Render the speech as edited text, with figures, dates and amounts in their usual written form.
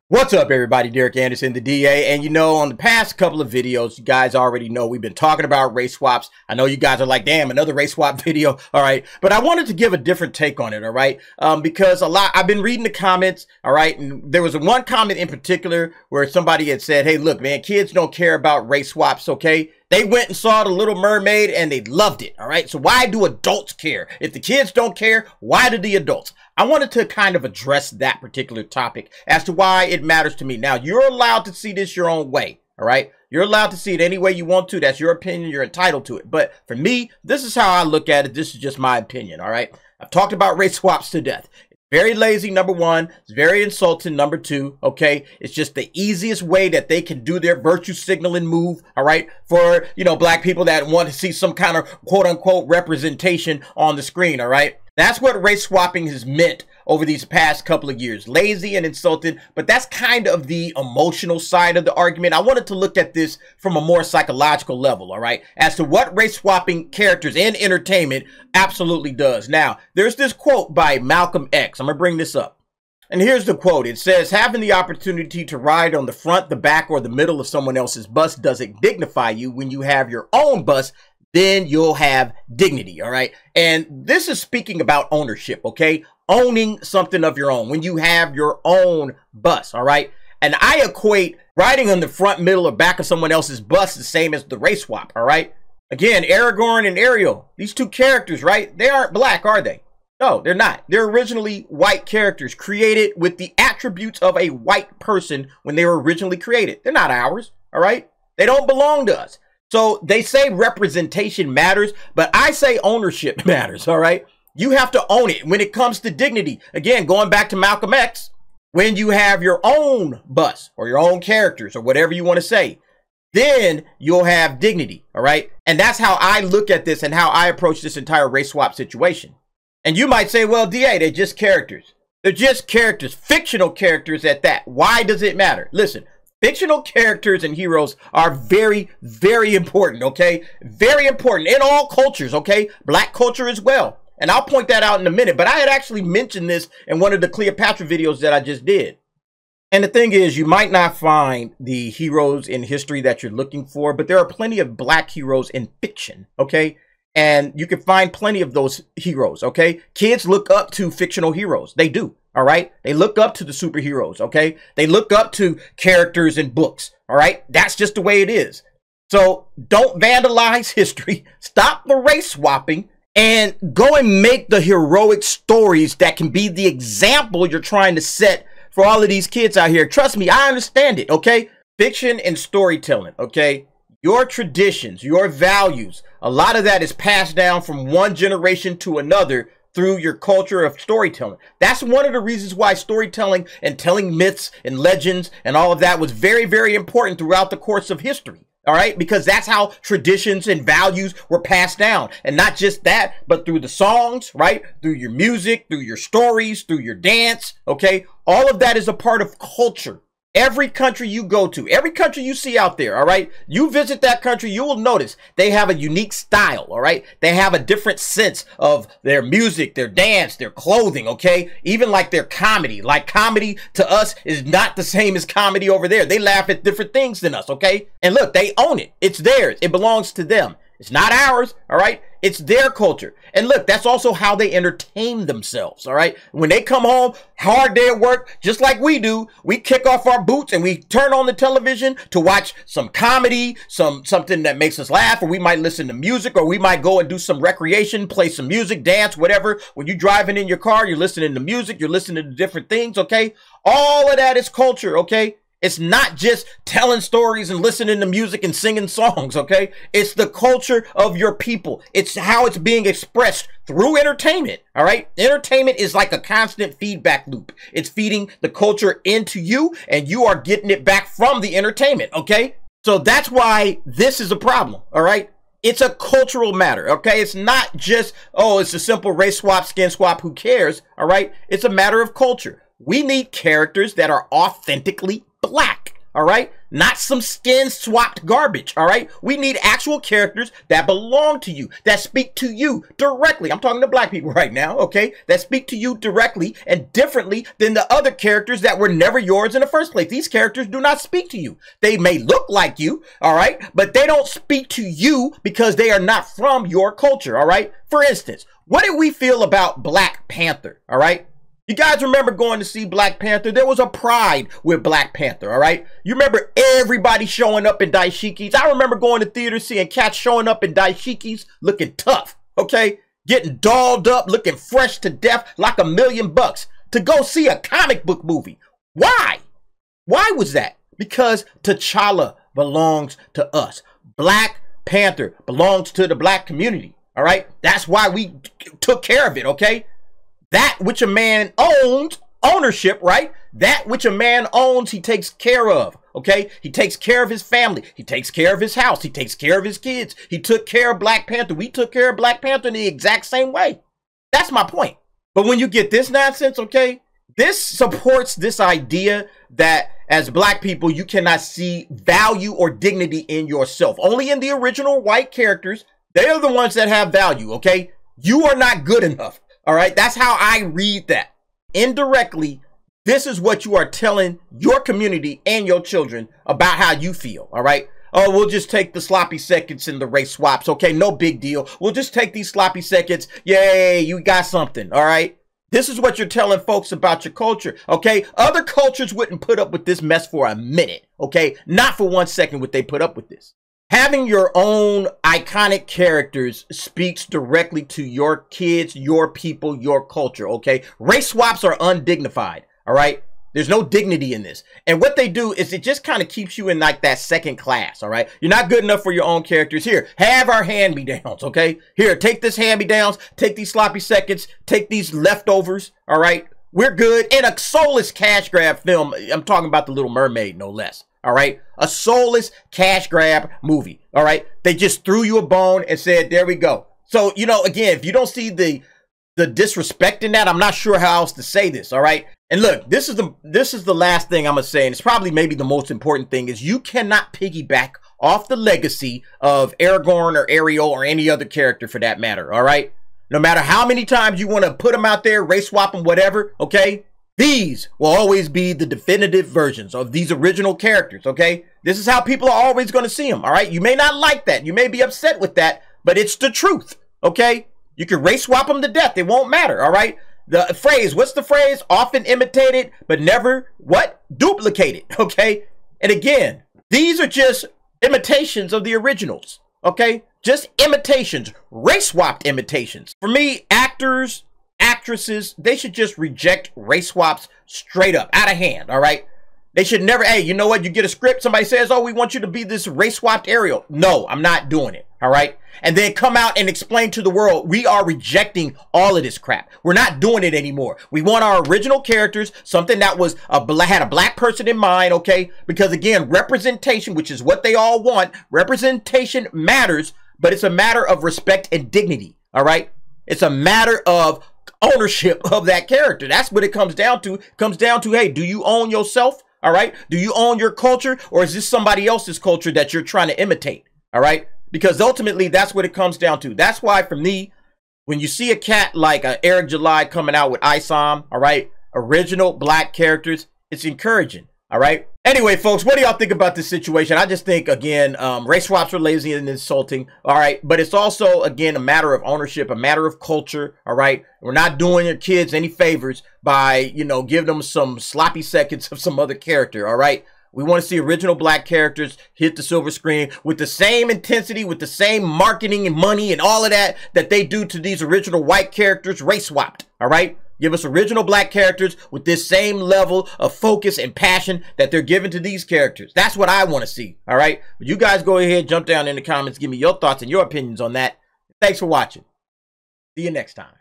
What's up, everybody? Derek Anderson, the DA. And you know, on the past couple of videos, you guys already know we've been talking about race swaps. I know you guys are like, damn, another race swap video. All right. But I wanted to give a different take on it. All right. Because I've been reading the comments. All right. And there was one comment in particular where somebody had said, hey, look, man, kids don't care about race swaps. Okay. They went and saw The Little Mermaid and they loved it. All right. So why do adults care? If the kids don't care, why do the adults? I wanted to kind of address that particular topic as to why it matters to me. Now, you're allowed to see this your own way. All right. You're allowed to see it any way you want to. That's your opinion. You're entitled to it. But for me, this is how I look at it. This is just my opinion. All right. I've talked about race swaps to death. Very lazy, number one. It's very insulting, number two. Okay. It's just the easiest way that they can do their virtue signaling move. All right. For, you know, black people that want to see some kind of quote unquote representation on the screen. All right. That's what race swapping has meant over these past couple of years. Lazy and insulted, but that's kind of the emotional side of the argument. I wanted to look at this from a more psychological level, all right, as to what race swapping characters in entertainment absolutely does. Now, there's this quote by Malcolm X. I'm going to bring this up. And here's the quote. It says, having the opportunity to ride on the front, the back, or the middle of someone else's bus doesn't dignify you. When you have your own bus, then you'll have dignity, all right? And this is speaking about ownership, okay? Owning something of your own, when you have your own bus, all right? And I equate riding on the front, middle, or back of someone else's bus the same as the race swap, all right? Again, Aragorn and Ariel, these two characters, right? They aren't black, are they? No, they're not. They're originally white characters created with the attributes of a white person when they were originally created. They're not ours, all right? They don't belong to us. So they say representation matters, but I say ownership matters, all right? You have to own it when it comes to dignity. Again, going back to Malcolm X, when you have your own bus or your own characters or whatever you want to say, then you'll have dignity, all right? And that's how I look at this and how I approach this entire race swap situation. And you might say, well, DA, they're just characters. They're just characters, fictional characters at that. Why does it matter? Listen. Fictional characters and heroes are very, very important, okay? Very important in all cultures, okay? Black culture as well. And I'll point that out in a minute, but I had actually mentioned this in one of the Cleopatra videos that I just did. And the thing is, you might not find the heroes in history that you're looking for, but there are plenty of black heroes in fiction, okay? And you can find plenty of those heroes, okay? Kids look up to fictional heroes. They do. All right. They look up to the superheroes. OK, they look up to characters in books. All right. That's just the way it is. So don't vandalize history. Stop the race swapping and go and make the heroic stories that can be the example you're trying to set for all of these kids out here. Trust me, I understand it. OK, fiction and storytelling. OK, your traditions, your values, a lot of that is passed down from one generation to another through your culture of storytelling. That's one of the reasons why storytelling and telling myths and legends and all of that was very, very important throughout the course of history. All right, because that's how traditions and values were passed down. And not just that, but through the songs, right? Through your music, through your stories, through your dance. Okay, all of that is a part of culture. Every country you go to, every country you see out there, all right, you visit that country, you will notice they have a unique style, all right? They have a different sense of their music, their dance, their clothing, okay? Even like their comedy. Like comedy to us is not the same as comedy over there. They laugh at different things than us, okay? And look, they own it. It's theirs. It belongs to them. It's not ours, all right? It's their culture. And look, that's also how they entertain themselves, all right? When they come home, hard day at work, just like we do, we kick off our boots and we turn on the television to watch some comedy, something that makes us laugh, or we might listen to music, or we might go and do some recreation, play some music, dance, whatever. When you're driving in your car, you're listening to music, you're listening to different things, okay? All of that is culture, okay? It's not just telling stories and listening to music and singing songs, okay? It's the culture of your people. It's how it's being expressed through entertainment, all right? Entertainment is like a constant feedback loop. It's feeding the culture into you, and you are getting it back from the entertainment, okay? So that's why this is a problem, all right? It's a cultural matter, okay? It's not just, oh, it's a simple race swap, skin swap, who cares, all right? It's a matter of culture. We need characters that are authentically black, all right? Not some skin swapped garbage, all right? We need actual characters that belong to you, that speak to you directly. I'm talking to black people right now, okay? That speak to you directly and differently than the other characters that were never yours in the first place. These characters do not speak to you. They may look like you, all right? But they don't speak to you because they are not from your culture, all right? For instance, what did we feel about Black Panther, all right? You guys remember going to see Black Panther? There was a pride with Black Panther, all right? You remember everybody showing up in dashikis? I remember going to theaters seeing cats showing up in dashikis looking tough, okay? Getting dolled up, looking fresh to death like $1,000,000 to go see a comic book movie. Why? Why was that? Because T'Challa belongs to us. Black Panther belongs to the black community, all right? That's why we took care of it, okay? That which a man owns, ownership, right? That which a man owns, he takes care of, okay? He takes care of his family. He takes care of his house. He takes care of his kids. He took care of Black Panther. We took care of Black Panther in the exact same way. That's my point. But when you get this nonsense, okay, this supports this idea that as black people, you cannot see value or dignity in yourself. Only in the original white characters, they're the ones that have value, okay? You are not good enough. All right, that's how I read that. Indirectly, this is what you are telling your community and your children about how you feel, all right? Oh, we'll just take the sloppy seconds and the race swaps, okay? No big deal. We'll just take these sloppy seconds. Yay, you got something, all right? This is what you're telling folks about your culture, okay? Other cultures wouldn't put up with this mess for a minute, okay? Not for 1 second would they put up with this. Having your own iconic characters speaks directly to your kids, your people, your culture, okay? Race swaps are undignified, all right? There's no dignity in this. And what they do is it just kind of keeps you in like that second class, all right? You're not good enough for your own characters. Here, have our hand-me-downs, okay? Here, take this hand-me-downs, take these sloppy seconds, take these leftovers, all right? We're good. In a soulless cash grab film, I'm talking about The Little Mermaid, no less. All right, a soulless cash grab movie. All right, they just threw you a bone and said, there we go. So, you know, again, if you don't see the disrespect in that, I'm not sure how else to say this. All right. And look, this is the last thing I'm going to say. And it's probably maybe the most important thing is you cannot piggyback off the legacy of Aragorn or Ariel or any other character for that matter. All right. No matter how many times you want to put them out there, race swap them, whatever. OK. These will always be the definitive versions of these original characters, okay? This is how people are always going to see them, all right? You may not like that. You may be upset with that, but it's the truth, okay? You can race swap them to death. It won't matter, all right? The phrase, what's the phrase? Often imitated, but never, what? Duplicated, okay? And again, these are just imitations of the originals, okay? Just imitations, race swapped imitations. For me, actors, actresses, they should just reject race swaps straight up, out of hand, all right? They should never, hey, you know what? You get a script, somebody says, oh, we want you to be this race swapped Ariel. No, I'm not doing it, all right? And then come out and explain to the world, we are rejecting all of this crap. We're not doing it anymore. We want our original characters, something that was had a black person in mind, okay? Because again, representation, which is what they all want, representation matters, but it's a matter of respect and dignity, all right? It's a matter of ownership of that character. That's what it comes down to. It comes down to, hey, do you own yourself? All right. Do you own your culture, or is this somebody else's culture that you're trying to imitate? All right. Because ultimately that's what it comes down to. That's why for me, when you see a cat like Eric July coming out with ISOM, all right, original black characters, it's encouraging. All right. Anyway, folks, what do y'all think about this situation? I just think, again, race swaps are lazy and insulting. All right. But it's also, again, a matter of ownership, a matter of culture. All right. We're not doing your kids any favors by, you know, giving them some sloppy seconds of some other character. All right. We want to see original black characters hit the silver screen with the same intensity, with the same marketing and money and all of that they do to these original white characters race swapped. All right. Give us original black characters with this same level of focus and passion that they're giving to these characters. That's what I want to see. All right. But you guys go ahead, jump down in the comments, give me your thoughts and your opinions on that. Thanks for watching. See you next time.